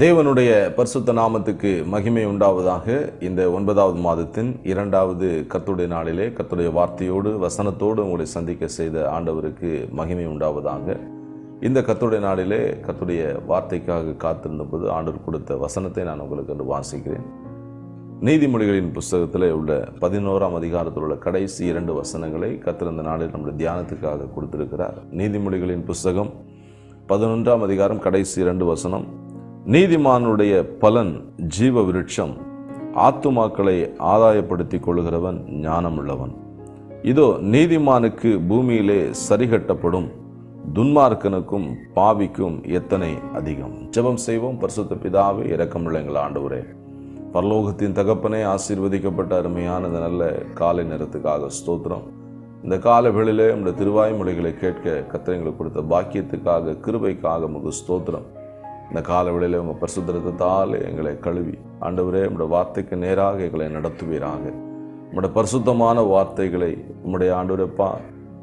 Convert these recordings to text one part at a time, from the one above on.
தேவனுடைய பரிசுத்த நாமத்துக்கு மகிமை உண்டாவதாக. இந்த 9வது மாதத்தின் 2வது கர்த்தருடைய நாளிலே கர்த்தருடைய வார்த்தையோடு வசனத்தோடு உங்களை சந்திக்க செய்த ஆண்டவருக்கு மகிமை உண்டாவதாக. இந்த கர்த்தருடைய நாளிலே கர்த்தருடைய வார்த்தைக்காக காத்திருந்தபோது ஆண்டவர் கொடுத்த வசனத்தை நான் உங்களுக்கு என்று வாசிக்கிறேன். நீதிமொழிகளின் புஸ்தகத்தில் உள்ள 11ஆம் அதிகாரத்தில் உள்ள கடைசி 2 வசனங்களை கர்த்தர் இந்த நாளில் நம்முடைய தியானத்துக்காக கொடுத்திருக்கிறார். நீதிமொழிகளின் புஸ்தகம் 11ஆம் அதிகாரம் கடைசி 2 வசனம். நீதிமானுடைய பலன் ஜீவ விருட்சம், ஆத்துமாக்களை ஆதாயப்படுத்திக் கொள்கிறவன் ஞானமுள்ளவன். இதோ நீதிமானுக்கு பூமியிலே சரிகட்டப்படும், துன்மார்க்கனுக்கும் பாவிக்கும் எத்தனை அதிகம். ஜெபம் செய்வோம். பரிசுத்த பிதாவே, இரக்கமுள்ள எங்கள் ஆண்டவரே, பரலோகத்தின் தகப்பனே, ஆசீர்வதிக்கப்பட்ட அருமையான இந்த நல்ல காலை நேரத்துக்காக ஸ்தோத்திரம். இந்த கால வேளையிலே உடைய திருவாய்மொழிகளை கேட்க கர்த்தர் எங்களுக்கு கொடுத்த பாக்கியத்துக்காக, கிருபைக்காக உமக்கு ஸ்தோத்திரம். இந்த கால வேளையில் உங்கள் பரிசுத்த இரத்தத்தால் எங்களை கழுவி ஆண்டவரே உம்முடைய வார்த்தைக்கு நேராக எங்களை நடத்துவீராக. உம்முடைய பரிசுத்தமான வார்த்தைகளை, உம்முடைய ஆண்டவரப்பா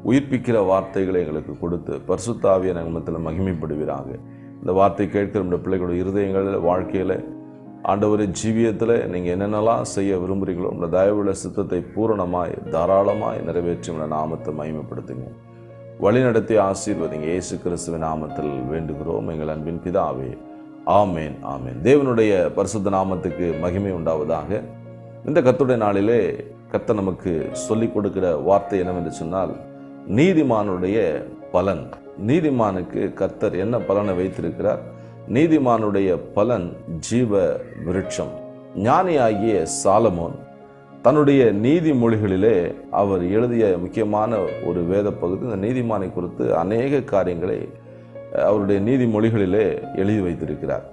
உயிர்ப்பிக்கிற வார்த்தைகளை எங்களுக்கு கொடுத்து பரிசுத்த ஆவியை நம்மத்தில் மகிமைப்படுவீராக. இந்த வார்த்தை கேட்கிற நம்முடைய பிள்ளைகளுடைய இருதயங்களில், வாழ்க்கையில் ஆண்டவரே ஜீவியத்தில் நீங்கள் என்னென்னலாம் செய்ய விரும்புகிறீங்களோ உங்களுடைய தயவுள்ள சித்தத்தை பூரணமாய் தாராளமாய் நிறைவேற்றி உங்களுடைய நாமத்தை மகிமைப்படுத்துங்க. வழிநடத்தி ஆசீர்வதிங்க. இயேசு கிறிஸ்துவின் நாமத்தில் வேண்டுகிறோம் எங்கள் அன்பின் பிதாவே, ஆமேன் ஆமேன். தேவனுடைய பரிசுத்த நாமத்துக்கு மகிமை உண்டாவதாக. இந்த கர்த்தருடைய நாளிலே கர்த்தர் நமக்கு சொல்லிக் கொடுக்கிற வார்த்தை என்னவென்று சொன்னால், நீதிமானுடைய பலன். நீதிமானுக்கு கர்த்தர் என்ன பலனை வைத்திருக்கிறார்? நீதிமானுடைய பலன் ஜீவ விருட்சம். ஞானியாகிய சாலமோன் தன்னுடைய நீதிமொழிகளிலே அவர் எழுதிய முக்கியமான ஒரு வேத பகுதி. இந்த நீதிமானை குறித்து அநேக காரியங்களை அவருடைய நீதிமொழிகளிலே எழுதி வைத்திருக்கிறார்.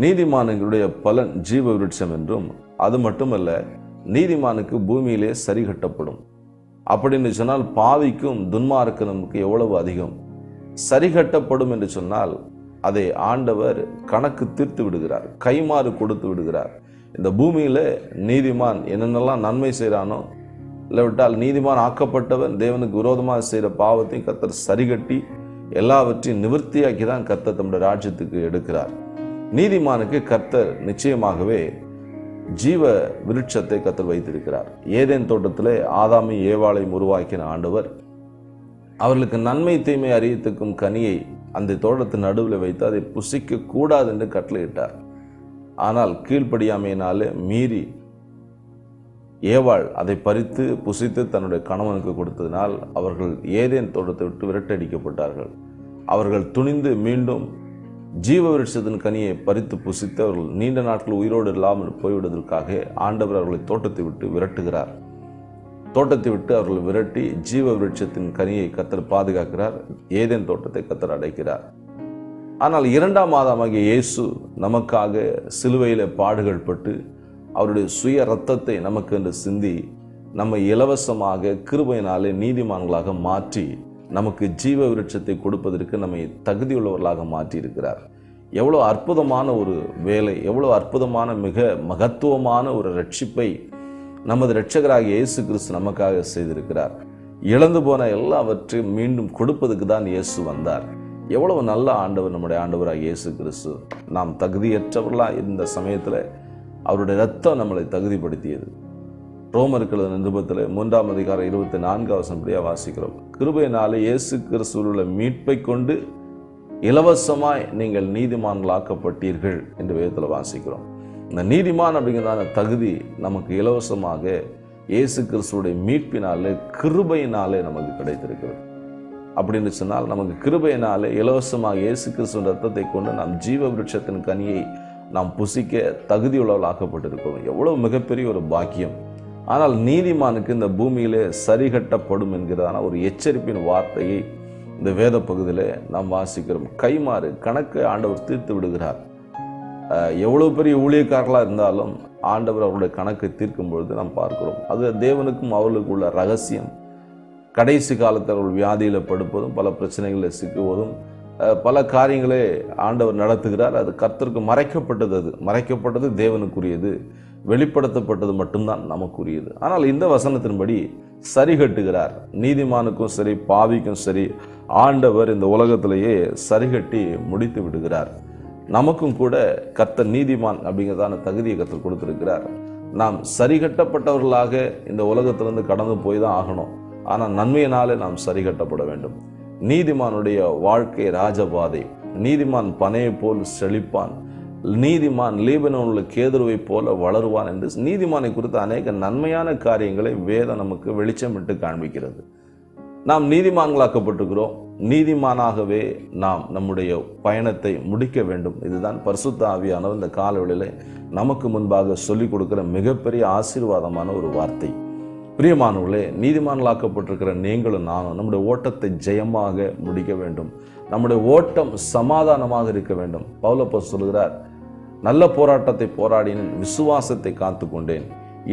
நீதிமான்களுடைய பலன் ஜீவ விருட்சம் என்றும், அது மட்டுமல்ல, நீதிமானுக்கு பூமியிலே சரிகட்டப்படும். அப்படின்னு சொன்னால் பாவிக்கும் துன்மார்க்கனுக்கு எவ்வளவு அதிகம். சரிகட்டப்படும் என்று சொன்னால் அதை ஆண்டவர் கணக்கு தீர்த்து விடுகிறார், கைமாறு கொடுத்து விடுகிறார். இந்த பூமியில் நீதிமான் என்னென்னலாம் நன்மை செய்கிறானோ, இல்லாவிட்டால் நீதிமான் ஆக்கப்பட்டவன் தேவனுக்கு விரோதமாக செய்கிற பாவத்தையும் கர்த்தர் சரிகட்டி எல்லாவற்றையும் நிவர்த்தியாக்கி தான் கர்த்தர் தம்முடைய ராஜ்யத்துக்கு எடுக்கிறார். நீதிமானுக்கு கர்த்தர் நிச்சயமாகவே ஜீவ விருட்சத்தை கர்த்தர் வைத்திருக்கிறார். ஏதேன் தோட்டத்திலே ஆதாமையும் ஏவாளையும் உருவாக்கின ஆண்டவர் அவர்களுக்கு நன்மை தீமை அறியத்துக்கும் கனியை அந்த தோட்டத்தின் நடுவில் வைத்து அதை புசிக்க கூடாது என்று கட்டளையிட்டார். ஆனால் கீழ்ப்படியாமையினாலே மீறி ஏவாள் அதை பறித்து புசித்து தன்னுடைய கணவனுக்கு கொடுத்ததினால் அவர்கள் ஏதேன் தோட்டத்தை விட்டு விரட்டடிக்கப்பட்டார்கள். அவர்கள் துணிந்து மீண்டும் ஜீவ விருட்சத்தின் கனியை பறித்து புசித்து அவர்கள் நீண்ட நாட்கள் உயிரோடு இல்லாமல் போய்விடுவதற்காக ஆண்டவர் அவர்களை தோட்டத்தை விட்டு விரட்டுகிறார். தோட்டத்தை விட்டு அவர்கள் விரட்டி ஜீவ விருட்சத்தின் கனியை கர்த்தர் பாதுகாக்கிறார். ஏதேன் தோட்டத்தை கர்த்தர் அடைக்கிறார். ஆனால் 2ஆம் ஆதாமாகிய இயேசு நமக்காக சிலுவையில் பாடுகள் பட்டு அவருடைய சுய இரத்தத்தை நமக்கு என்று சிந்தி நம்மை இலவசமாக கிருபையினாலே நீதிமான்களாக மாற்றி நமக்கு ஜீவ விருட்சத்தை கொடுப்பதற்கு நம்மை தகுதியுள்ளவர்களாக மாற்றி இருக்கிறார். எவ்வளோ அற்புதமான ஒரு வேலை, எவ்வளோ அற்புதமான மிக மகத்துவமான ஒரு ரட்சிப்பை நமது இரட்சகராகிய இயேசு கிறிஸ்து நமக்காக செய்திருக்கிறார். இழந்து போன எல்லாவற்றையும் மீண்டும் கொடுப்பதுக்கு தான் இயேசு வந்தார். எவ்வளவு நல்ல ஆண்டவர் நம்முடைய ஆண்டவராக இயேசு கிறிஸ்து. நாம் தகுதியற்றவர்களாக இருந்த சமயத்தில் அவருடைய இரத்தம் நம்மளை தகுதிப்படுத்தியது. ரோமர்கள் நிருபத்தில் 3ஆம் அதிகாரம் 24 வசனப்படியாக வாசிக்கிறோம். கிருபையினாலே இயேசு கிறிஸ்துவுள்ள மீட்பை கொண்டு இலவசமாய் நீங்கள் நீதிமான்களாக்கப்பட்டீர்கள் என்று வேதத்தில் வாசிக்கிறோம். இந்த நீதிமான் அப்படிங்கிறதான தகுதி நமக்கு இலவசமாக இயேசு கிறிஸ்துவுடைய மீட்பினாலே, கிருபையினாலே நமக்கு கிடைத்திருக்கிறது. அப்படின்னு சொன்னால் நமக்கு கிருபையினாலே இலவசமாக இயேசு கிறிஸ்துவின் ரத்தத்தை கொண்டு நாம் ஜீவ விருட்சத்தின் கனியை நாம் புசிக்க தகுதியுள்ளவர்களாக்கப்பட்டிருக்கிறோம். எவ்வளவு மிகப்பெரிய ஒரு பாக்கியம். ஆனால் நீதிமானுக்கு இந்த பூமியிலே சரிகட்டப்படும் என்கிறதான ஒரு எச்சரிப்பின் வார்த்தையை இந்த வேத பகுதியில் நாம் வாசிக்கிறோம். கைமாறு கணக்கு ஆண்டவர் தீர்த்து விடுகிறார். எவ்வளவு பெரிய ஊழியக்காரர்களாக இருந்தாலும் ஆண்டவர் அவருடைய கணக்கை தீர்க்கும் பொழுது நாம் பார்க்கிறோம். அது தேவனுக்கும் அவர்களுக்கு உள்ள ரகசியம். கடைசி காலத்தில் அவர்கள் வியாதியில் படுப்பதும், பல பிரச்சனைகளில் சிக்குவதும், பல காரியங்களே ஆண்டவர் நடத்துகிறார். அது கர்த்தருக்கு மறைக்கப்பட்டது. அது மறைக்கப்பட்டது தேவனுக்குரியது, வெளிப்படுத்தப்பட்டது மட்டும்தான் நமக்குரியது. ஆனால் இந்த வசனத்தின்படி சரிகட்டுகிறார். நீதிமானுக்கும் சரி பாவிக்கும் சரி ஆண்டவர் இந்த உலகத்திலேயே சரிகட்டி முடித்து விடுகிறார். நமக்கும் கூட கர்த்தர் நீதிமான் அப்படிங்கிறதான தகுதியை கர்த்தர் கொடுத்திருக்கிறார். நாம் சரிகட்டப்பட்டவர்களாக இந்த உலகத்திலிருந்து கடந்து போய் தான் ஆகணும். ஆனால் நன்மையினாலே நாம் சரிகட்டப்பட வேண்டும். நீதிமானுடைய வாழ்க்கை ராஜபாதை. நீதிமான் பனையை போல் செழிப்பான், நீதிமான் லீபனோனுள்ள கேதுருவை போல வளருவான் என்று நீதிமானை குறித்த அநேக நன்மையான காரியங்களை வேதம் நமக்கு வெளிச்சமிட்டு காண்பிக்கிறது. நாம் நீதிமான்களாக்கப்பட்டிருக்கிறோம். நீதிமானாகவே நாம் நம்முடைய பயணத்தை முடிக்க வேண்டும். இதுதான் பரிசுத்த ஆவியானவர் இந்த காலவெளியிலே நமக்கு முன்பாக சொல்லிக் கொடுக்கிற மிகப்பெரிய ஆசீர்வாதமான ஒரு வார்த்தை. பிரியமானவர்களே, நீதிமான்களாக்கப்பட்டிருக்கிற நீங்களும் நானும் நம்முடைய ஓட்டத்தை ஜெயமாக முடிக்க வேண்டும். நம்முடைய ஓட்டம் சமாதானமாக இருக்க வேண்டும். பவுலப்போஸ்தலன் சொல்கிறார், நல்ல போராட்டத்தை போராடினேன், விசுவாசத்தை காத்து கொண்டேன்,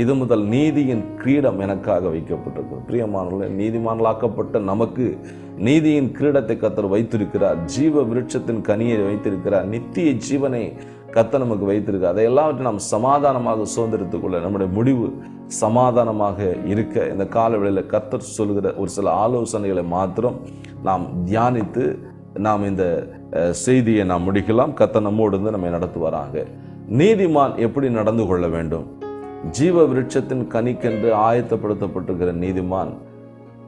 இது முதல் நீதியின் கிரீடம் எனக்காக வைக்கப்பட்டிருக்கிறது. பிரியமானவர்களே, நீதிமான்களாக்கப்பட்ட நமக்கு நீதியின் கிரீடத்தை கர்த்தர் வைத்திருக்கிறார். ஜீவ விருட்சத்தின் கனியை வைத்திருக்கிறார். நித்திய ஜீவனை கர்த்தர் நமக்கு வைத்திருக்கிறார். அதையெல்லாம் நாம் சமாதானமாக சுதந்திரத்துக்குள்ள நம்முடைய முடிவு சமாதானமாக இருக்க இந்த காலவெளியில் கர்த்தர் சொல்கிற ஒரு சில ஆலோசனைகளை மாத்திரம் நாம் தியானித்து நாம் இந்த செய்தியை நாம் முடிக்கலாம். கர்த்தர் நம்மோடு இருந்து நம்மை நடத்துவாராக. நீதிமான் எப்படி நடந்து கொள்ள வேண்டும்? ஜீவ விருட்சத்தின் கனிக்கென்று ஆயத்தப்படுத்தப்பட்டிருக்கிற நீதிமான்,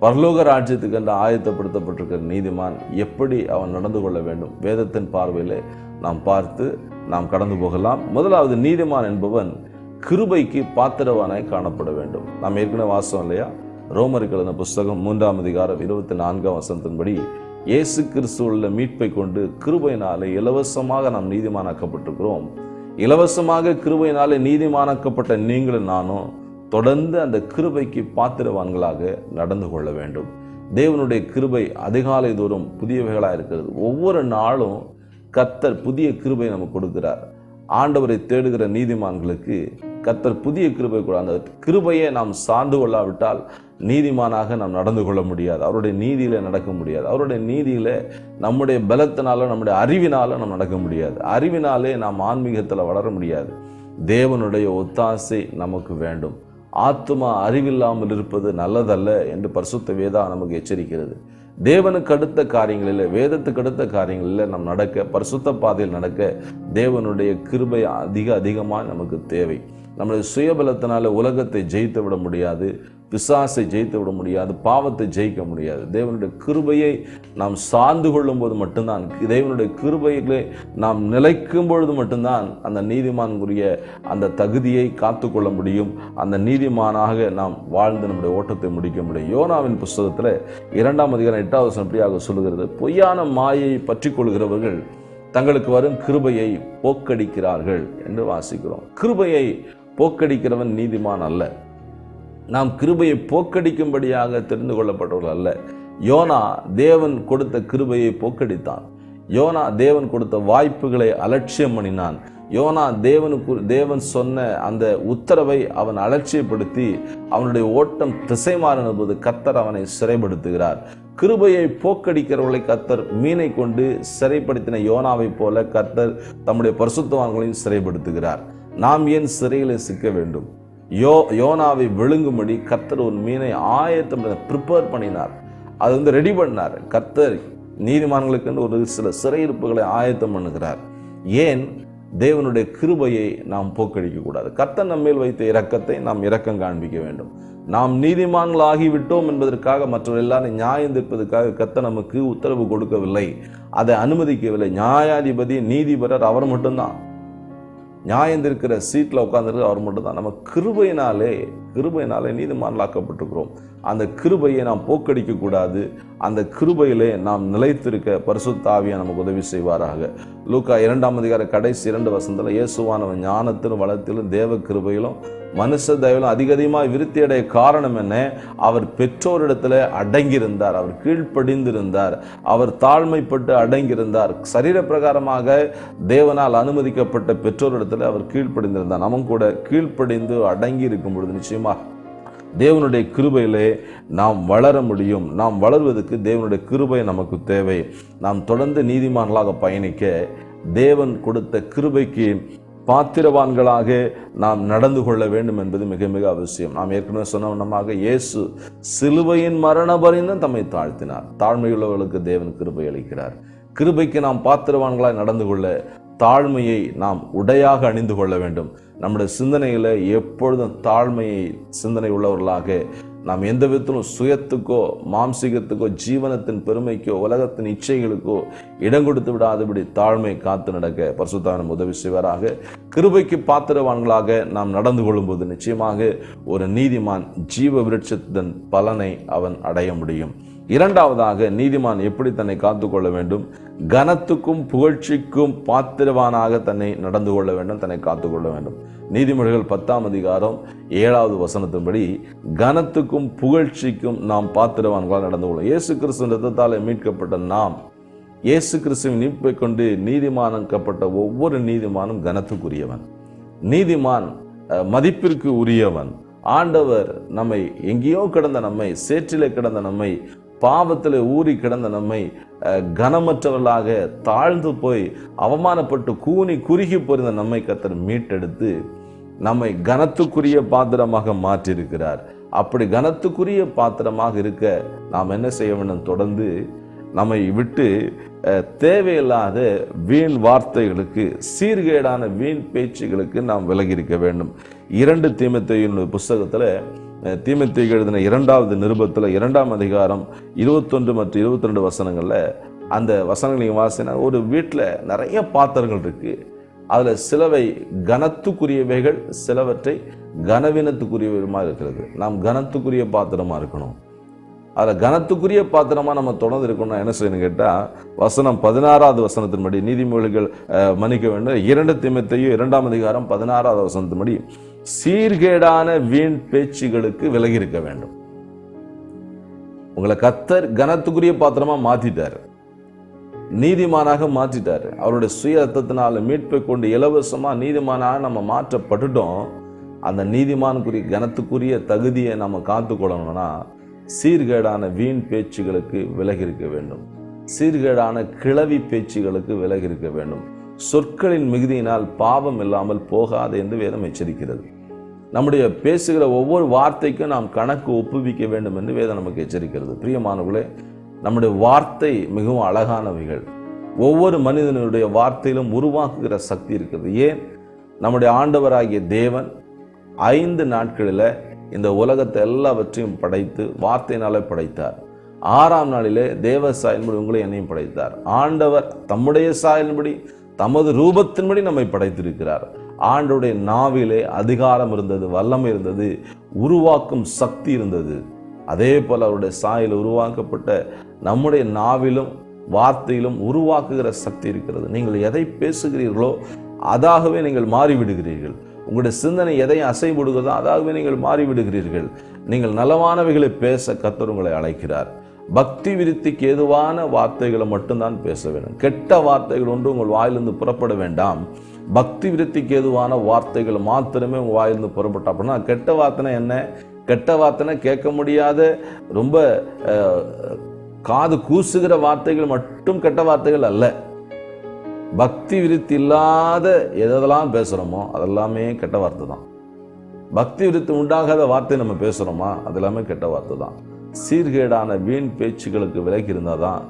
பரலோக ராஜ்யத்துக்கென்று ஆயத்தப்படுத்தப்பட்டிருக்கிற நீதிமான் எப்படி அவன் நடந்து கொள்ள வேண்டும்? வேதத்தின் பார்வையிலே நாம் பார்த்து நாம் கடந்து போகலாம். முதலாவது, நீதிமான் என்பவன் கிருபைக்கு பாத்திரவானாய் காணப்பட வேண்டும். நாம் ஏற்கனவே வாசம் இல்லையா? ரோமருக்கு எழுதின புஸ்தகம் 3ஆம் அதிகாரம் 24ஆம் வசனத்தின்படி இயேசு கிறிஸ்துவுள்ள மீட்பை கொண்டு கிருபையினாலே இலவசமாக நாம் நீதிமானாக்கப்பட்டிருக்கிறோம். இலவசமாக கிருபையினாலே நீதிமானாக்கப்பட்ட நீங்களும் நானும் தொடர்ந்து அந்த கிருபைக்கு பாத்திரவான்களாக நடந்து கொள்ள வேண்டும். தேவனுடைய கிருபை அதிகாலை தோறும் புதியவைகளாக இருக்கிறது. ஒவ்வொரு நாளும் கர்த்தர் புதிய கிருபை நமக்கு கொடுக்கிறார். ஆண்டவரை தேடுகிற நீதிமான்களுக்கு கர்த்தர் புதிய கிருபை கூட. அந்த கிருபையை நாம் சார்ந்து கொள்ளாவிட்டால் நீதிமானாக நாம் நடந்து கொள்ள முடியாது. அவருடைய நீதியில நடக்க முடியாது. அவருடைய நீதியில நம்முடைய பலத்தினால நம்முடைய அறிவினால நாம் நடக்க முடியாது. அறிவினாலே நாம் ஆன்மீகத்தில் வளர முடியாது. தேவனுடைய ஒத்தாசை நமக்கு வேண்டும். ஆத்துமா அறிவில்லாமல் இருப்பது நல்லதல்ல என்று பரிசுத்த வேதம் நமக்கு எச்சரிக்கிறது. தேவனுக்கு அடுத்த காரியங்களில், வேதத்துக்கு அடுத்த காரியங்களில் நாம் நடக்க, பரிசுத்த பாதையில் நடக்க தேவனுடைய கிருபை அதிகமாக நமக்கு தேவை. நம்முடைய சுயபலத்தினால உலகத்தை ஜெயித்து விட முடியாது, பிசாசை ஜெயித்து விட முடியாது, பாவத்தை ஜெயிக்க முடியாது. தேவனுடைய கிருபையை நாம் சார்ந்து கொள்ளும் போது மட்டும்தான், தேவனுடைய கிருபைகளை நாம் நிலைக்கும் பொழுது மட்டும்தான் அந்த நீதிமான்குரிய அந்த தகுதியை காத்து கொள்ள முடியும். அந்த நீதிமானாக நாம் வாழ்ந்து நம்முடைய ஓட்டத்தை முடிக்க முடியும். யோனாவின் புஸ்தகத்தில் 2ஆம் அதிகாரம் 8ஆம் வசனம் இப்படியாக சொல்லுகிறது, பொய்யான மாயை பற்றி கொள்கிறவர்கள் தங்களுக்கு வரும் கிருபையை போக்கடிக்கிறார்கள் என்று வாசிக்கிறோம். கிருபையை போக்கடிக்கிறவன் நீதிமான் அல்ல. நாம் கிருபையை போக்கடிக்கும்படியாக தெரிந்து கொள்ளப்பட்டவர்கள் அல்ல. யோனா தேவன் கொடுத்த கிருபையை போக்கடித்தான். யோனா தேவன் கொடுத்த வாய்ப்புகளை அலட்சியம் பண்ணினான். யோனா தேவன் சொன்ன அந்த உத்தரவை அவன் அலட்சியப்படுத்தி அவனுடைய ஓட்டம் திசை மாறின போது கர்த்தர் அவனை சிறைப்படுத்துகிறார். கிருபையை போக்கடிக்கிறவர்களை கர்த்தர் மீனை கொண்டு சிறைப்படுத்தின யோனாவை போல கர்த்தர் தம்முடைய பரிசுத்தவான்களையும் சிறைப்படுத்துகிறார். நாம் ஏன் சிறையில சிக்க வேண்டும்? யோனாவை விழுங்கும்படி கர்த்தர் ஒரு மீனை ப்ரிப்பேர் பண்ணினார். அது ரெடி பண்ணார். கர்த்தர் நீதிமான்களுக்கு ஒரு சில சிறையிருப்புகளை ஆயத்தம் பண்ணுகிறார். ஏன்? தேவனுடைய கிருபையை நாம் போக்கடிக்க கூடாது. கர்த்தர் நம்மேல் வைத்த இரக்கத்தை நாம் இரக்கம் காண்பிக்க வேண்டும். நாம் நீதிமான்கள் ஆகிவிட்டோம் என்பதற்காக மற்றவர்கள் எல்லாரும் நியாயம் தீர்ப்பதற்காக கர்த்தர் நமக்கு உத்தரவு கொடுக்கவில்லை, அதை அனுமதிக்கவில்லை. நியாயாதிபதி நீதிபரர் அவர் மட்டும்தான். நியாயம் இருக்கிற சீட்டில் உட்கார்ந்துருக்கு அவர் மட்டும்தான். நம்ம கிருபையினாலே நீதிமான்களாக்கப்பட்டிருக்கிறோம். அந்த கிருபையை நாம் போக்கடிக்க கூடாது. அந்த கிருபையிலே நாம் நிலைத்திருக்க பரிசுத்த ஆவியானவர் நமக்கு உதவி செய்வாராக. லூக்கா 2ஆம் அதிகாரம் கடைசி 2 வசனத்தில் இயேசுவானவன் ஞானத்திலும் வளத்திலும் தேவ கிருபையிலும் மனுஷ தயவிலும் அதிகமாக விருத்தியடைய காரணம் என்ன? அவர் பெற்றோரிடத்தில் அடங்கியிருந்தார், அவர் கீழ்ப்படிந்திருந்தார், அவர் தாழ்மைப்பட்டு அடங்கியிருந்தார். சரீர பிரகாரமாக தேவனால் அனுமதிக்கப்பட்ட பெற்றோரிடத்தில் அவர் கீழ்ப்படிந்திருந்தார். நமக்கு கூட கீழ்ப்படிந்து அடங்கி இருக்கும் பொழுது நிச்சயமாக தேவனுடைய கிருபையிலே நாம் வளர முடியும். நாம் வளர்வதற்கு தேவனுடைய கிருபை நமக்கு தேவை. நாம் தொடர்ந்து நீதிமான்களாக பயணிக்க தேவன் கொடுத்த கிருபைக்கு பாத்திரவான்களாக நாம் நடந்து கொள்ள வேண்டும் என்பது மிக மிக அவசியம். நாம் ஏற்கனவே சொன்னவண்ணமாக இயேசு சிலுவையின் மரண பரியந்தம் தம்மை தாழ்த்தினார். தாழ்மையுள்ளவர்களுக்கு தேவன் கிருபை அளிக்கிறார். கிருபைக்கு நாம் பாத்திரவான்களாய் நடந்து கொள்ள தாழ்மையை நாம் உடையாக அணிந்து கொள்ள வேண்டும். நம்முடைய சிந்தனைகளை எப்பொழுதும் தாழ்மையை சிந்தனை உள்ளவர்களாக, நாம் எந்த விதத்திலும் சுயத்துக்கோ மாம்சீகத்துக்கோ ஜீவனத்தின் பெருமைக்கோ உலகத்தின் இச்சைகளுக்கோ இடம் கொடுத்து விடாதபடி தாழ்மை காத்து நடக்க பரிசுத்தாவின் உதவி செய்வாராக. கிருபைக்கு பாத்திரவான்களாக நாம் நடந்து கொள்ளும்போது நிச்சயமாக ஒரு நீதிமான் ஜீவ விருட்சத்தின் பலனை அவன் அடைய முடியும். இரண்டாவதாக, நீதிமான் எப்படி தன்னை காத்துக்கொள்ள வேண்டும்? கனத்துக்கும் புகழ்ச்சிக்கும் பாத்திரவானாக தன்னை நடந்து கொள்ள வேண்டும், தன்னை காத்துக்கொள்ள வேண்டும். நீதிமொழிகள் 10ஆம் அதிகாரம் 7வது வசனத்தின்படி கனத்துக்கும் புகழ்ச்சிக்கும் நாம் பாத்திரவான்களாக நடந்து கொள்ள. இயேசு கிறிஸ்துவின் இரத்தத்தாலே மீட்கப்பட்ட நாம், இயேசு கிறிஸ்துவின் மீட்பை கொண்டு நீதிமானாக்கப்பட்ட ஒவ்வொரு நீதிமானும் கனத்துக்குரியவன், நீதிமான் மதிப்பிற்கு உரியவன். ஆண்டவர் நம்மை எங்கேயோ கிடந்த நம்மை, சேற்றிலே கிடந்த நம்மை, பாவத்தில் ஊறி கிடந்த நம்மை, கனமற்றவர்களாக தாழ்ந்து போய் அவமானப்பட்டு கூனி குறுகி போயிருந்த நம்மை கர்த்தர் மீட்டெடுத்து நம்மை கனத்துக்குரிய பாத்திரமாக மாற்றியிருக்கிறார். அப்படி கனத்துக்குரிய பாத்திரமாக இருக்க நாம் என்ன செய்ய வேண்டும்? தொடர்ந்து நம்மை விட்டு தேவையில்லாத வீண் வார்த்தைகளுக்கு, சீர்கேடான வீண் பேச்சுகளுக்கு நாம் விலகி இருக்க வேண்டும். 2 தீமோத்தேயுவின் புஸ்தகத்தில், தீமோத்தேயுக்கு எழுதின 2வது நிருபத்தில் 2ஆம் அதிகாரம் 21 மற்றும் 22 வசனங்களில், அந்த வசனங்கள் நீங்கள் வாசினா, ஒரு வீட்டில் நிறைய பாத்திரங்கள் இருக்கு. அதில் சிலவை கனத்துக்குரியவைகள், சிலவற்றை கனவீனத்துக்குரியவைகளாக இருக்கிறது. நாம் கனத்துக்குரிய பாத்திரமா இருக்கணும். அதில் கனத்துக்குரிய பாத்திரமா நம்ம தொடர்ந்து இருக்கணும்னா என்ன செய்யணும் கேட்டால், வசனம் 16வது வசனத்தின்படி, நீதிமொழிகள் மன்னிக்க வேண்டும், 2 தீமோத்தேயு 2ஆம் அதிகாரம் 16வது வசனத்தின்படி, சீர்கேடான வீண் பேச்சுகளுக்கு விலகி இருக்க வேண்டும். உங்களை கர்த்தர் கனத்துக்குரிய பாத்திரமா மாத்திட்டார், நீதிமானாக மாற்றிட்டார். அவருடைய சுய ரத்தத்தினால மீட்பை கொண்டு இலவசமா நீதிமானாக நம்ம மாற்றப்பட்டுட்டோம். அந்த நீதிமானுக்குரிய கனத்துக்குரிய தகுதியை நம்ம காத்துக்கொள்ளணும்னா சீர்கேடான வீண் பேச்சுகளுக்கு விலகி இருக்க வேண்டும், சீர்கேடான கிளவி பேச்சுகளுக்கு விலகி இருக்க வேண்டும். சொற்களின் மிகுதியினால் பாவம் இல்லாமல் போகாது என்று வேதம் எச்சரிக்கிறது. நம்முடைய பேசுகிற ஒவ்வொரு வார்த்தைக்கும் நாம் கணக்கு ஒப்புவிக்க வேண்டும் என்று வேதம் நமக்கு எச்சரிக்கிறது. பிரியமானவர்களே, நம்முடைய வார்த்தை மிகவும் அழகானவைகள். ஒவ்வொரு மனிதனுடைய வார்த்தையிலும் உருவாக்குகிற சக்தி இருக்கிறது. ஏன்? நம்முடைய ஆண்டவராகிய தேவன் 5 நாட்களில் இந்த உலகத்தை எல்லாவற்றையும் படைத்து வார்த்தையினாலே படைத்தார். 6ஆம் நாளிலே தேவ சாயலின்படி உங்களை என்னையும் படைத்தார். ஆண்டவர் தம்முடைய சாயலின்படி தமது ரூபத்தின்படி நம்மை படைத்திருக்கிறார். ஆண்டவருடைய நாவிலே அதிகாரம் இருந்தது, வல்லமை இருந்தது, உருவாக்கும் சக்தி இருந்தது. அதே போல அவருடைய சாயலில் உருவாக்கப்பட்ட நம்முடைய நாவிலும் வார்த்தையிலும் உருவாக்குகிற சக்தி இருக்கிறது. நீங்கள் எதை பேசுகிறீர்களோ அதாகவே நீங்கள் மாறிவிடுகிறீர்கள். உங்களுடைய சிந்தனை எதை அசைவிடுகிறதோ அதாகவே நீங்கள் மாறிவிடுகிறீர்கள். நீங்கள் நலமானவைகளை பேச கர்த்தர் உங்களை அழைக்கிறார். பக்தி விருத்திக்கு ஏதுவான வார்த்தைகளை மட்டும்தான் பேச வேண்டும். கெட்ட வார்த்தைகள் ஒன்று உங்கள் வாயிலிருந்து புறப்பட வேண்டாம். பக்தி விருத்திக்கு ஏதுவான வார்த்தைகள் மாத்திரமே உங்கள் வாயிலிருந்து புறப்பட்ட. அப்படின்னா கெட்ட வார்த்தைனா என்ன? கெட்ட வார்த்தைனா கேட்க முடியாத, ரொம்ப காது கூசுகிற வார்த்தைகள் மட்டும் கெட்ட வார்த்தைகள் அல்ல. பக்தி விருத்தி இல்லாத எதெல்லாம் பேசுகிறோமோ அதெல்லாமே கெட்ட வார்த்தை தான். பக்தி விருத்தி உண்டாகாத வார்த்தை நம்ம பேசுகிறோமா அதெல்லாமே கெட்ட வார்த்தை தான். சீர்கேடான வீண் பேச்சுகளுக்கு விலகி இருந்தால் தான்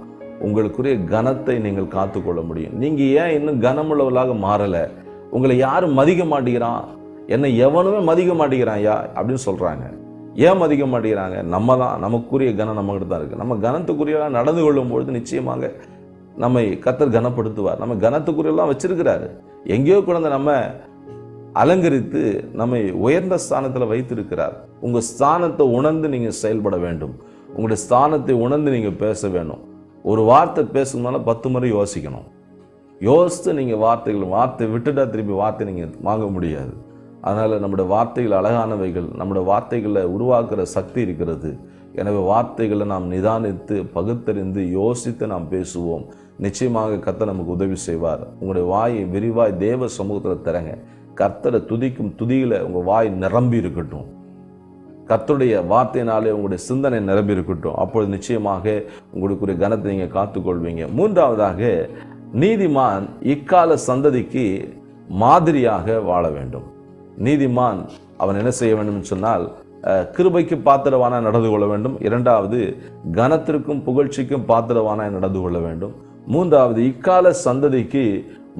உங்களுக்குரிய கனத்தை நீங்கள் காத்துக்கொள்ள முடியும். நீங்கள் ஏன் இன்னும் கனமுள்ளவர்களாக மாறலை? உங்களை யாரும் மதிக்க மாட்டேங்கிறான், என்னை எவனுமே மதிக்க மாட்டேங்கிறான் ஐயா அப்படின்னு சொல்கிறாங்க. ஏன் மதிக்க மாட்டேங்கிறாங்க? நம்ம தான், நமக்குரிய கனம் நம்மகிட்ட தான் இருக்குது. நம்ம கனத்துக்குரியெல்லாம் நடந்து கொள்ளும் பொழுது நிச்சயமாக நம்மை கர்த்தர் கனப்படுத்துவார். நம்ம கனத்துக்குரியெல்லாம் வச்சிருக்கிறாரு. எங்கேயோ கொண்டு நம்ம அலங்கரித்து நம்மை உயர்ந்த ஸ்தானத்தில் வைத்திருக்கிறார். உங்கள் ஸ்தானத்தை உணர்ந்து நீங்கள் செயல்பட வேண்டும். உங்களுடைய ஸ்தானத்தை உணர்ந்து நீங்கள் பேச வேண்டும். ஒரு வார்த்தை பேசணும்னால 10 முறை யோசிக்கணும். யோசித்து நீங்கள் வார்த்தை விட்டுட்டா திருப்பி வார்த்தை நீங்கள் வாங்க முடியாது. அதனால் நம்முடைய வார்த்தைகள் அழகானவைகள், நம்முடைய வார்த்தைகளில் உருவாக்குற சக்தி இருக்கிறது. எனவே வார்த்தைகளை நாம் நிதானித்து பகுத்தறிந்து யோசித்து நாம் பேசுவோம். நிச்சயமாக கர்த்தர் நமக்கு உதவி செய்வார். உங்களுடைய வாயை விரிவாய் தேவ சமூகத்தில் தரங்க. கர்த்தரை துதிக்கும் துதியில் உங்கள் வாய் நிரம்பி இருக்கட்டும். கர்த்தருடைய வார்த்தையினாலே உங்களுடைய சிந்தனை நிரம்பி இருக்கட்டும். அப்பொழுது நிச்சயமாக உங்களுக்குரிய கனத்தை நீங்கள் காத்துக்கொள்வீங்க. மூன்றாவதாக, நீதிமான் இக்கால சந்ததிக்கு மாதிரியாக வாழ வேண்டும். நீதிமான் அவன் என்ன செய்ய வேண்டும் சொன்னால், கிருபைக்கு பாத்திரவான நடந்து கொள்ள வேண்டும். 2வது, கனத்திற்கும் புகழ்ச்சிக்கும் பாத்திரவான நடந்து கொள்ள வேண்டும். 3வது, இக்கால சந்ததிக்கு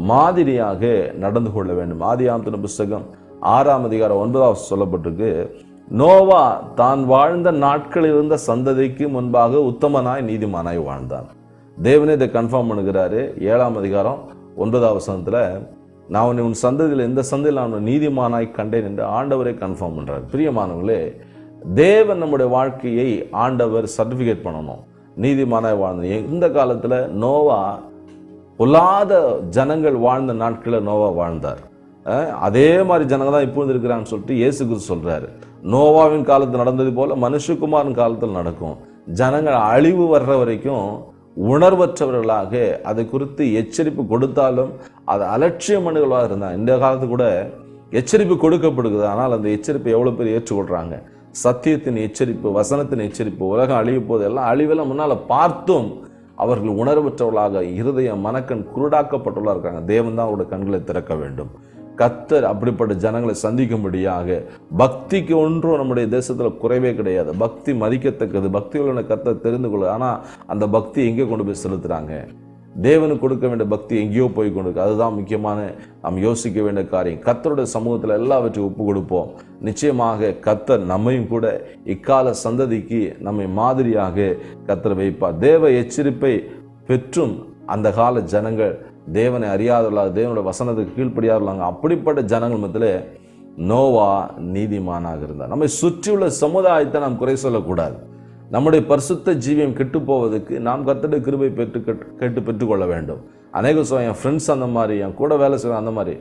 மாதிரியாக நடந்து கொள்ள வேண்டும். ஆதியாகமத்தின் புஸ்தகம் 6ஆம் அதிகாரம் 9வது சொல்லப்பட்டிருக்கு, நோவா தான் வாழ்ந்த நாட்களில் இருந்த சந்ததிக்கு முன்பாக உத்தமனாய் நீதிமானாய் வாழ்ந்தான். தேவனே இதை கன்ஃபார்ம் பண்ணுகிறாரு. 7ஆம் அதிகாரம் 9வது வசனத்துல, நான் உன் சந்ததியில் இந்த சந்ததியில் நான் நீதிமானாய் கண்டேன் என்று ஆண்டவரை கன்ஃபார்ம் பண்றாரு. பிரியமானவர்களே, தேவன் நம்முடைய வாழ்க்கையை ஆண்டவர் சர்டிபிகேட் பண்ணணும். நீதிமானாய் வாழ்ந்த இந்த காலத்துல நோவா பொல்லாத ஜனங்கள் வாழ்ந்த நாட்களில் நோவா வாழ்ந்தார். அதே மாதிரி ஜனங்க தான் இப்பொழுது இருக்கிறான்னு சொல்லிட்டு இயேசு கிறிஸ்து சொல்றாரு. நோவாவின் காலத்தில் நடந்தது போல மனுஷகுமாரின் காலத்தில் நடக்கும். ஜனங்கள் அழிவு வர்ற வரைக்கும் உணர்வற்றவர்களாக அதை குறித்து எச்சரிப்பு கொடுத்தாலும் அது அலட்சிய மனுகளாக இருந்தாங்க. இந்த காலத்து கூட எச்சரிப்பு கொடுக்கப்படுகிறது, ஆனால் அந்த எச்சரிப்பை எவ்வளவு பேர் ஏற்றுக்கொள்றாங்க? சத்தியத்தின் எச்சரிப்பு, வசனத்தின் எச்சரிப்பு, உலகம் அழிய போது எல்லாம் அழிவெல்லாம் முன்னால பார்த்தும் அவர்கள் உணர்வற்றவர்களாக இருதய மனக்கண் குருடாக்கப்பட்டுள்ளா இருக்காங்க. தேவன் தான் அவருடைய கண்களை திறக்க வேண்டும். கர்த்தர் அப்படிப்பட்ட ஜனங்களை சந்திக்கும்படியாக, பக்திக்கு ஒன்றும் நம்முடைய தேசத்துல குறைவே கிடையாது. பக்தி மதிக்கத்தக்கது, பக்திகளை கர்த்தர் தெரிந்து கொள்ள. ஆனா அந்த பக்தி எங்கே கொண்டு போய் செலுத்துறாங்க? தேவனுக்கு கொடுக்க வேண்டிய பக்தி எங்கேயோ போய் கொண்டு இருக்கு. அதுதான் முக்கியமான நாம் யோசிக்க வேண்டிய காரியம். கர்த்தருடைய சமூகத்தில் எல்லாவற்றையும் ஒப்பு கொடுப்போம். நிச்சயமாக கர்த்தர் நம்மையும் கூட இக்கால சந்ததிக்கு நம்மை மாதிரியாக கர்த்தர் வைப்பார். தேவ எச்சரிப்பை பெற்றும் அந்த கால ஜனங்கள் தேவனை அறியாதவர்களாக, தேவனுடைய வசனத்துக்கு கீழ்ப்படியாதவர்களாங்க. அப்படிப்பட்ட ஜனங்கள் மத்தியிலே நோவா நீதிமானாக இருந்தார். நம்மை சுற்றியுள்ள சமுதாயத்தை நாம் குறை சொல்லக்கூடாது. நம்முடைய பரிசுத்த ஜீவியம் கெட்டு போவதற்கு நாம் கர்த்தருடைய கிருபை பெற்றுக்கொள்ள வேண்டும். அநேக என் ஃப்ரெண்ட்ஸ் அந்த மாதிரி, என் கூட வேலை செய்ய அந்த மாதிரி,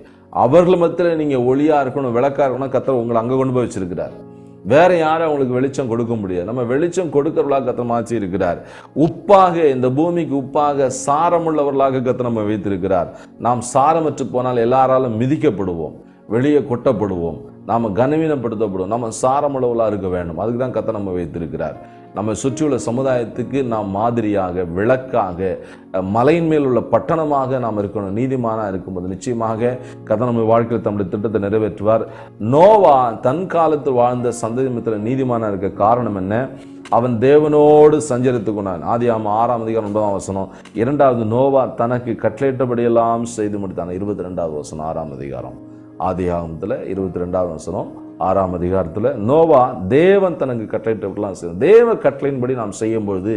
அவர்கள் மத்தியில் நீங்கள் ஒளியா இருக்கணும், விளக்கா இருக்கணும். கர்த்தர் உங்களை அங்கே கொண்டு போய் வச்சிருக்கிறார். வேற யாரும் அவங்களுக்கு வெளிச்சம் கொடுக்க முடியாது. நம்ம வெளிச்சம் கொடுக்கிறவர்களாக கர்த்தர் மாற்றி இருக்கிறார். உப்பாக, இந்த பூமிக்கு உப்பாக சாரமுள்ளவர்களாக கர்த்தர் நம்ம வைத்திருக்கிறார். நாம் சாரமற்று போனால் எல்லாராலும் மிதிக்கப்படுவோம், வெளியே கொட்டப்படுவோம், நாம் கனவீனப்படுத்தப்படுவோம். நம்ம சாரமுள்ளவர்களாக இருக்க வேண்டும். அதுக்கு தான் கர்த்தர் நம்ம வைத்திருக்கிறார். நம்ம சுற்றியுள்ள சமுதாயத்துக்கு நாம் மாதிரியாக, விளக்காக, மலையின் மேல் உள்ள பட்டணமாக நாம் இருக்கணும். நீதிமானாக இருக்கும்போது நிச்சயமாக கர்த்தர் நம்ம வாழ்க்கையில் தம்முடைய திட்டத்தை நிறைவேற்றுவார். நோவா தன் காலத்தில் வாழ்ந்த சந்ததி நீதிமானாக இருக்க காரணம் என்ன? அவன் தேவனோடு சஞ்சரித்து கொண்டான். ஆதியாகமம் 6ஆம் அதிகாரம் 9ஆம் வசனம். 2வது, நோவா தனக்கு கட்டளையிட்டபடியெல்லாம் செய்து முடித்தான். 22வது வசனம் 6ஆம் அதிகாரம். ஆதியாகமத்தில் 22வது வசனம் 6ஆம் அதிகாரத்தில் நோவா தேவன் தனக்கு கட்டளையிட்டபடியெல்லாம் செய்யும். தேவ கட்டளையின்படி நாம் செய்யும்பொழுது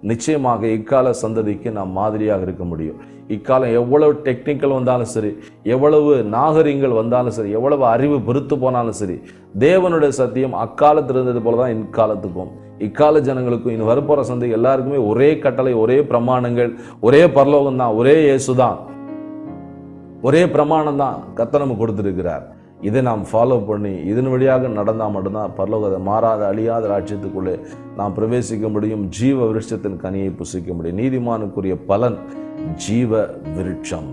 நிச்சயமாக இக்கால சந்ததிக்கு நாம் மாதிரியாக இருக்க முடியும். இக்காலம் எவ்வளவு டெக்னிக்கல் வந்தாலும் சரி, எவ்வளவு நாகரிகங்கள் வந்தாலும் சரி, எவ்வளவு அறிவு பெருத்து போனாலும் சரி, தேவனுடைய சத்தியம் அக்காலத்தில் இருந்தது போலதான் இக்காலத்துக்கும், இக்கால ஜனங்களுக்கும், இனி வரப்போற சந்தை எல்லாருக்குமே ஒரே கட்டளை, ஒரே பிரமாணங்கள், ஒரே பரலோகம் தான், ஒரே இயேசுதான், ஒரே பிரமாணம் தான் கர்த்தர் நமக்கு கொடுத்திருக்கிறார். இதை நாம் ஃபாலோ பண்ணி இதன் வழியாக நடந்தால் மட்டும்தான் பரலோக மாறாத அழியாத ராஜ்யத்துக்குள்ளே நாம் பிரவேசிக்க முடியும். ஜீவ விருட்சத்தின் கனியை புசிக்க முடியும். நீதிமானுக்குரிய பலன் ஜீவ விருட்சம்.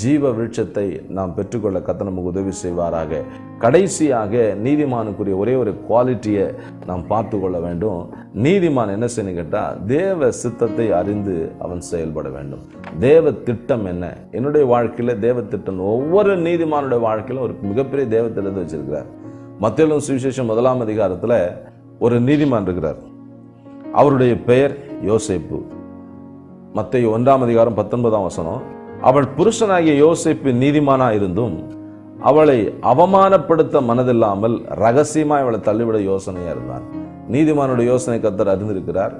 ஜீவ விருட்சத்தை நாம் பெற்றுக்கொள்ள கர்த்தர் நமக்கு உதவி செய்வாராக. கடைசியாக நீதிமானுக்குரிய ஒரே ஒரு குவாலிட்டியை நாம் பார்த்து கொள்ள வேண்டும். நீதிமான் என்ன செய்யணும் கேட்டால், தேவ சித்தத்தை அறிந்து அவன் செயல்பட வேண்டும். தேவ திட்டம் என்ன? என்னுடைய வாழ்க்கையில் தேவ திட்டம், ஒவ்வொரு நீதிமானுடைய வாழ்க்கையிலும் ஒரு மிகப்பெரிய தேவ திட்டத்தை வச்சிருக்கிறார். மத்தேயு சுவிசேஷம் 1ஆம் அதிகாரத்தில் ஒரு நீதிமான் இருக்கிறார். அவருடைய பெயர் யோசேப்பு. மத்தேயு 1ஆம் அதிகாரம் 19ஆம் வசனம். அவள் புருஷனாகிய யோசேப்பு நீதிமானா இருந்தும் அவளை அவமானப்படுத்த மனதில்லாமல் ரகசியமாய் அவளை தள்ளிவிட யோசனையா இருந்தான். நீதிமானுடைய யோசனை கர்த்தர் அறிந்திருக்கிறார்.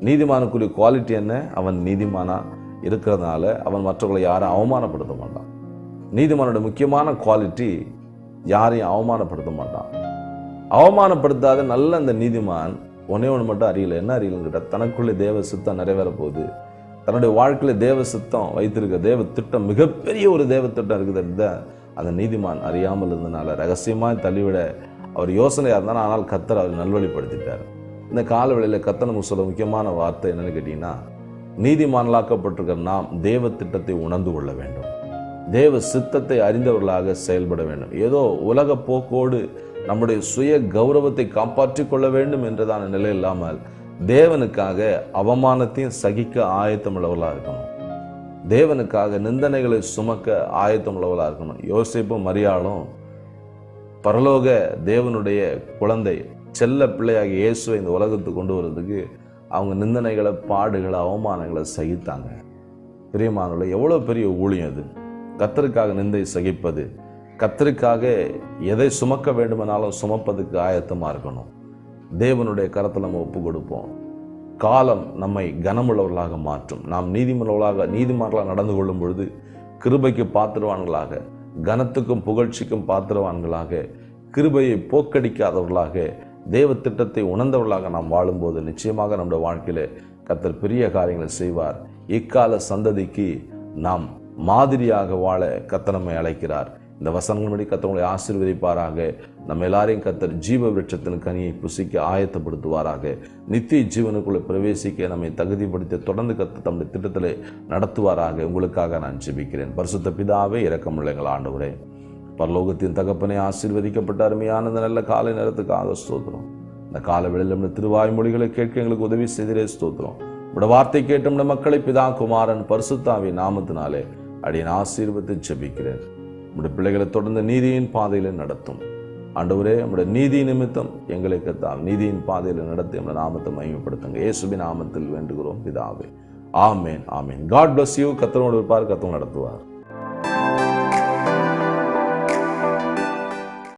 நீதிமானுக்குரிய குவாலிட்டி என்ன? அவன் நீதிமானா இருக்கிறதுனால அவன் மற்றவர்களை யாரும் அவமானப்படுத்த மாட்டான். நீதிமானுடைய முக்கியமான குவாலிட்டி, யாரையும் அவமானப்படுத்த மாட்டான். அவமானப்படுத்தாத நல்ல அந்த நீதிமான் ஒன்னே ஒன்று மட்டும் அறியல. என்ன அறியலன்னு கேட்டால், தனக்குள்ளே தேவ சித்தம் நிறைவேற போகுது, தன்னுடைய வாழ்க்கையில தேவ சித்தம் வைத்திருக்க, தேவ திட்டம், மிகப்பெரிய ஒரு தேவ திட்டம் இருக்குது. அந்த நீதிமான் அறியாமல் இருந்தனால ரகசியமாக தள்ளிவிட அவர் யோசனையாக இருந்தாலும், ஆனால் கர்த்தர் அவர் நல்வழிப்படுத்திட்டார். இந்த காலவெளியில் கர்த்தர் நமக்கு சொல்ல முக்கியமான வார்த்தை என்னன்னு கேட்டீங்கன்னா, நீதிமான்களாக்கப்பட்டிருக்கிற நாம் தேவ திட்டத்தை உணர்ந்து கொள்ள வேண்டும். தேவ சித்தத்தை அறிந்தவர்களாக செயல்பட வேண்டும். ஏதோ உலக போக்கோடு நம்முடைய சுய கௌரவத்தை காப்பாற்றிக் கொள்ள வேண்டும் என்றதான நிலை இல்லாமல் தேவனுக்காக அவமானத்தையும் சகிக்க ஆயத்தம் உள்ளவர்களாக இருக்கணும். தேவனுக்காக நிந்தனைகளை சுமக்க ஆயத்தம் உள்ளவர்களாக இருக்கணும். யோசேப்பும் மரியாளும் பரலோக தேவனுடைய குழந்தை, செல்ல பிள்ளையாகிய இயேசுவை இந்த உலகத்துக்கு கொண்டு வர்றதுக்கு அவங்க நிந்தனைகளை, பாடுகளை, அவமானங்களை சகித்தாங்க. பிரியமானவர்களே, எவ்வளோ பெரிய ஊழியம் அது! கர்த்தருக்காக நிந்தை சகிப்பது, கர்த்தருக்காக எதை சுமக்க வேண்டுமானாலும் சுமப்பதுக்கு ஆயத்தமாக இருக்கணும். தேவனுடைய கரத்தில் நம்ம ஒப்பு கொடுப்போம். காலம் நம்மை கனமுள்ளவர்களாக மாற்றும். நாம் நீதிமான்களாக நடந்து கொள்ளும் பொழுது கிருபைக்கு பாத்திரவான்களாக, கனத்துக்கும் புகழ்ச்சிக்கும் பாத்திரவான்களாக, கிருபையை போக்கடிக்காதவர்களாக, தேவ திட்டத்தை உணர்ந்தவர்களாக நாம் வாழும்போது நிச்சயமாக நம்முடைய வாழ்க்கையில கர்த்தர் பெரிய காரியங்களை செய்வார். இக்கால சந்ததிக்கு நாம் மாதிரியாக வாழ கர்த்தர் நம்மை அழைக்கிறார். இந்த வசனங்களின்படி கர்த்தர் உங்களை ஆசீர்வதிப்பாராக. நம்ம எல்லாரையும் கர்த்தர் ஜீவ விருட்சத்தின் கனியை புசிக்க ஆயத்தப்படுத்துவாராக. நித்திய ஜீவனுக்குள்ளே பிரவேசிக்க நம்மை தகுதிப்படுத்தி தொடர்ந்து கர்த்தர் தம்முடைய திட்டத்திலே நடத்துவாராக. உங்களுக்காக நான் ஜெபிக்கிறேன். பரிசுத்த பிதாவே, இரக்கமுள்ள எங்கள் ஆண்டவரே, பரலோகத்தின் தகப்பனை, ஆசீர்வதிக்கப்பட்ட அருமையான இந்த நல்ல காலை நேரத்துக்காக ஸ்தோத்திரம். இந்த கால வேளையில் நம்முடைய திருவாய்மொழிகளை கேட்க எங்களுக்கு உதவி செய்திலே ஸ்தோத்திரம். உடைய வார்த்தை கேட்ட நம்முடைய மக்களை பிதா, குமாரன், பரிசுத்தாவின் நாமத்தினாலே அடியேன் ஆசீர்வதித்து ஜெபிக்கிறேன். நம்முடைய பிள்ளைகளை தொடர்ந்து நீதியின் பாதையில நடத்தும் ஆண்டவரே. நம்முடைய நீதி நிமித்தம் எங்களை கர்த்தாவே நீதியின் பாதையில நடத்தி நம்முடைய நாமத்தை மகிமைப்படுத்துங்க. இயேசுவின் நாமத்தில் வேண்டுகிறோம் பிதாவே. ஆமேன், ஆமேன். God bless you. கர்த்தரோடு இருப்பார், கர்த்தர் நடத்துவார்.